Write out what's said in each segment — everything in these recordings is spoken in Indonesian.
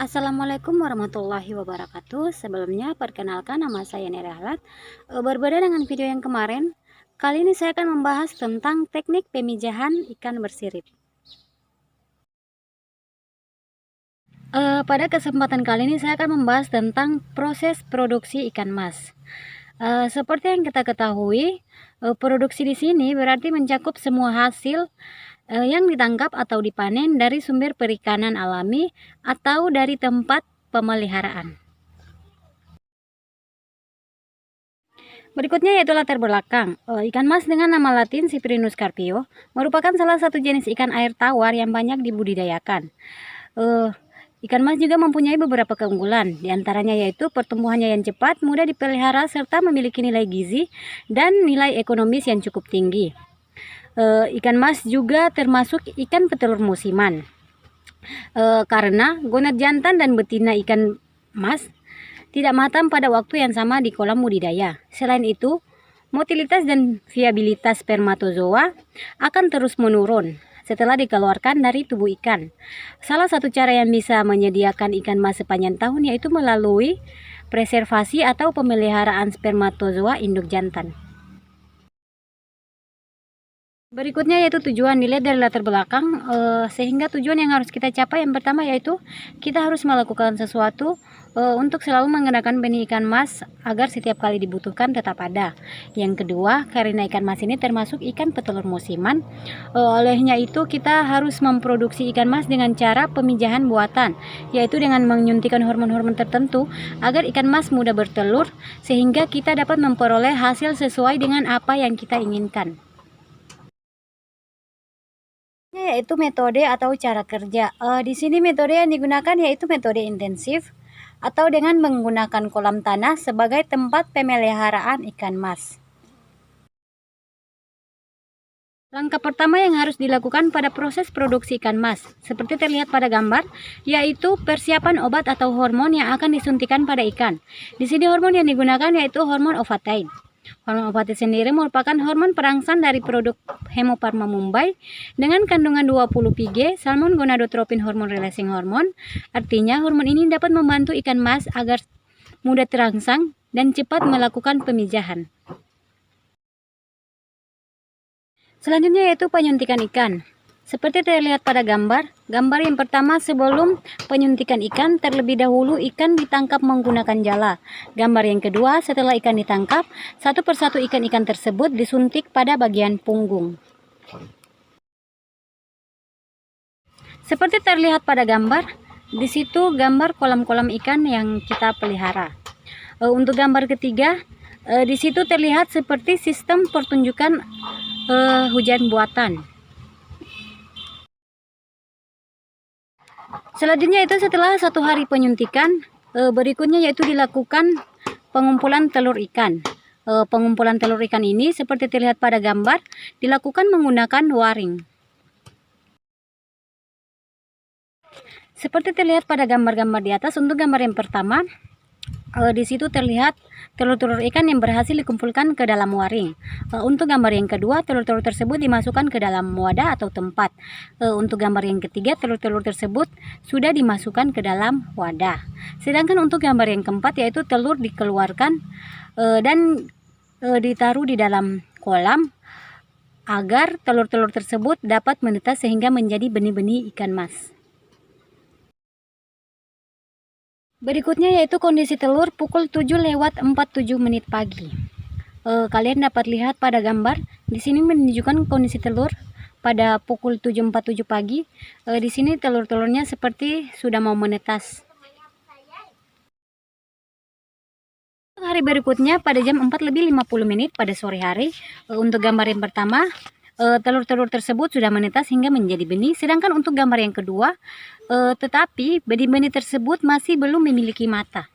Assalamualaikum warahmatullahi wabarakatuh. Sebelumnya, perkenalkan nama saya Nera Ahlat. Berbeda dengan video yang kemarin, kali ini saya akan membahas tentang teknik pemijahan ikan bersirip. Pada kesempatan kali ini saya akan membahas tentang proses produksi ikan mas. Seperti yang kita ketahui, produksi di sini berarti mencakup semua hasil yang ditangkap atau dipanen dari sumber perikanan alami atau dari tempat pemeliharaan. Berikutnya yaitu latar belakang. Ikan mas dengan nama latin Cyprinus carpio merupakan salah satu jenis ikan air tawar yang banyak dibudidayakan. Ikan mas juga mempunyai beberapa keunggulan, diantaranya yaitu pertumbuhannya yang cepat, mudah dipelihara, serta memiliki nilai gizi dan nilai ekonomis yang cukup tinggi. Ikan mas juga termasuk ikan petelur musiman, karena gonad jantan dan betina ikan mas tidak matang pada waktu yang sama di kolam budidaya. Selain itu, motilitas dan viabilitas spermatozoa akan terus menurun setelah dikeluarkan dari tubuh ikan. Salah satu cara yang bisa menyediakan ikan mas sepanjang tahun yaitu melalui preservasi atau pemeliharaan spermatozoa induk jantan. Berikutnya yaitu tujuan, dilihat dari latar belakang, sehingga tujuan yang harus kita capai yang pertama yaitu kita harus melakukan sesuatu untuk selalu menggunakan benih ikan mas agar setiap kali dibutuhkan tetap ada. Yang kedua, karena ikan mas ini termasuk ikan petelur musiman, olehnya itu kita harus memproduksi ikan mas dengan cara pemijahan buatan, yaitu dengan menyuntikkan hormon-hormon tertentu agar ikan mas mudah bertelur sehingga kita dapat memperoleh hasil sesuai dengan apa yang kita inginkan. Yaitu metode atau cara kerja. Di sini metode yang digunakan yaitu metode intensif atau dengan menggunakan kolam tanah sebagai tempat pemeliharaan ikan mas. Langkah pertama yang harus dilakukan pada proses produksi ikan mas, seperti terlihat pada gambar, yaitu persiapan obat atau hormon yang akan disuntikan pada ikan. Di sini hormon yang digunakan yaitu hormon ovatine. Hormon ovatine sendiri merupakan hormon perangsang dari produk Hemofarma Mumbai dengan kandungan 20 Pg salmon gonadotropin hormon releasing hormone. Artinya hormon ini dapat membantu ikan mas agar mudah terangsang dan cepat melakukan pemijahan. Selanjutnya yaitu penyuntikan ikan. Seperti terlihat pada gambar yang pertama, sebelum penyuntikan ikan, terlebih dahulu ikan ditangkap menggunakan jala. Gambar yang kedua, setelah ikan ditangkap, satu persatu ikan-ikan tersebut disuntik pada bagian punggung. Seperti terlihat pada gambar, di situ gambar kolam-kolam ikan yang kita pelihara. Untuk gambar ketiga, di situ terlihat seperti sistem pertunjukan hujan buatan. Selanjutnya itu setelah 1 hari penyuntikan, berikutnya yaitu dilakukan pengumpulan telur ikan. Pengumpulan telur ikan ini seperti terlihat pada gambar dilakukan menggunakan waring. Seperti terlihat pada gambar-gambar di atas, untuk gambar yang pertama, di situ terlihat telur-telur ikan yang berhasil dikumpulkan ke dalam waring. Untuk gambar yang kedua, telur-telur tersebut dimasukkan ke dalam wadah atau tempat. Untuk gambar yang ketiga, telur-telur tersebut sudah dimasukkan ke dalam wadah. Sedangkan untuk gambar yang keempat yaitu telur dikeluarkan dan ditaruh di dalam kolam agar telur-telur tersebut dapat menetas sehingga menjadi benih-benih ikan mas. Berikutnya yaitu kondisi telur pukul 7:47 pagi. Kalian dapat lihat pada gambar, di sini menunjukkan kondisi telur pada pukul 7:47 pagi. Di sini telur-telurnya seperti sudah mau menetas. Hari berikutnya pada jam 4:50 pada sore hari, untuk gambar yang pertama, telur-telur tersebut sudah menetas hingga menjadi benih. Sedangkan untuk gambar yang kedua, tetapi benih-benih tersebut masih belum memiliki mata.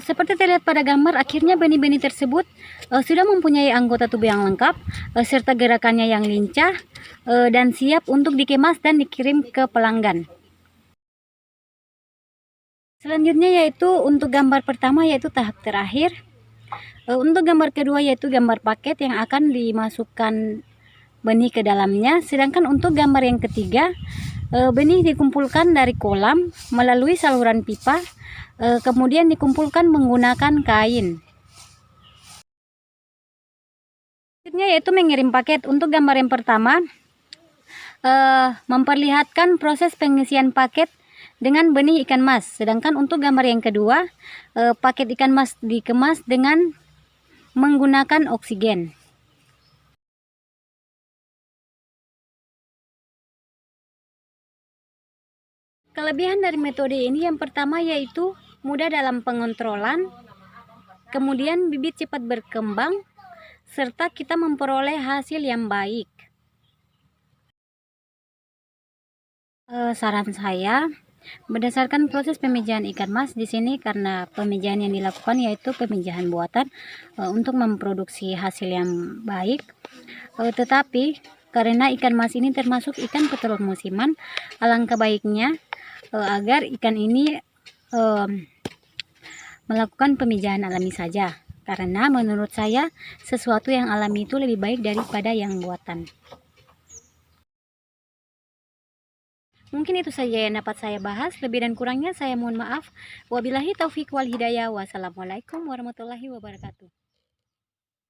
Seperti terlihat pada gambar, akhirnya benih-benih tersebut sudah mempunyai anggota tubuh yang lengkap, serta gerakannya yang lincah, dan siap untuk dikemas dan dikirim ke pelanggan. Selanjutnya yaitu untuk gambar pertama yaitu tahap terakhir. Untuk gambar kedua yaitu gambar paket yang akan dimasukkan benih ke dalamnya. Sedangkan untuk gambar yang ketiga, benih dikumpulkan dari kolam melalui saluran pipa, kemudian dikumpulkan menggunakan kain. Selanjutnya yaitu mengirim paket. Untuk gambar yang pertama, memperlihatkan proses pengisian paket dengan benih ikan mas. Sedangkan untuk gambar yang kedua, paket ikan mas dikemas dengan menggunakan oksigen. Kelebihan dari metode ini yang pertama yaitu mudah dalam pengontrolan, kemudian bibit cepat berkembang, serta kita memperoleh hasil yang baik. Saran saya, berdasarkan proses pemijahan ikan mas di sini, karena pemijahan yang dilakukan yaitu pemijahan buatan untuk memproduksi hasil yang baik. Tetapi karena ikan mas ini termasuk ikan petelur musiman, alangkah baiknya agar ikan ini melakukan pemijahan alami saja, karena menurut saya sesuatu yang alami itu lebih baik daripada yang buatan. Mungkin itu saja yang dapat saya bahas. Lebih dan kurangnya saya mohon maaf. Wabillahi taufik wal hidayah. Wassalamualaikum warahmatullahi wabarakatuh.